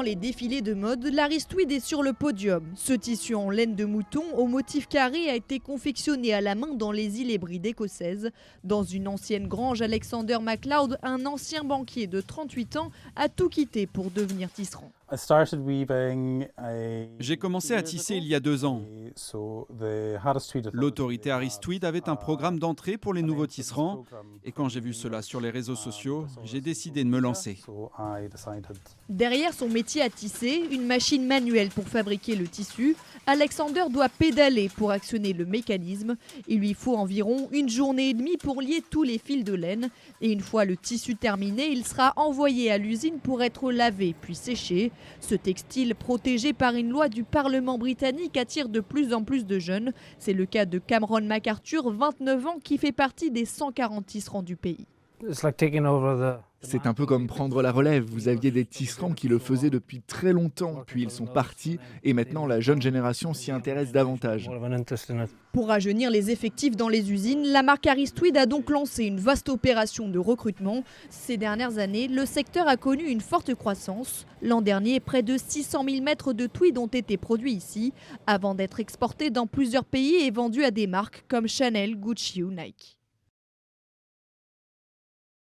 les défilés de mode, l'Aristwid est sur le podium. Ce tissu en laine de mouton au motif carré a été confectionné à la main dans les îles Hébrides écossaises. Dans une ancienne grange, Alexander MacLeod, un ancien banquier de 38 ans, a tout quitté pour devenir tisserand. J'ai commencé à tisser il y a 2 ans. L'autorité Aristwid avait un programme d'entrée pour les nouveaux tisserands et quand j'ai vu cela sur les réseaux sociaux, j'ai décidé de me lancer. Derrière son métier à tisser, une machine manuelle pour fabriquer le tissu, Alexander doit pédaler pour actionner le mécanisme. Il lui faut environ 1 journée et demie pour lier tous les fils de laine. Et une fois le tissu terminé, il sera envoyé à l'usine pour être lavé puis séché. Ce textile, protégé par une loi du Parlement britannique, attire de plus en plus de jeunes. C'est le cas de Cameron MacArthur, 29 ans, qui fait partie des 140 tisserands du pays. C'est un peu comme prendre la relève. Vous aviez des tisserands qui le faisaient depuis très longtemps, puis ils sont partis et maintenant la jeune génération s'y intéresse davantage. Pour rajeunir les effectifs dans les usines, la marque Aristwid a donc lancé une vaste opération de recrutement. Ces dernières années, le secteur a connu une forte croissance. L'an dernier, près de 600 000 mètres de tweed ont été produits ici, avant d'être exportés dans plusieurs pays et vendus à des marques comme Chanel, Gucci ou Nike.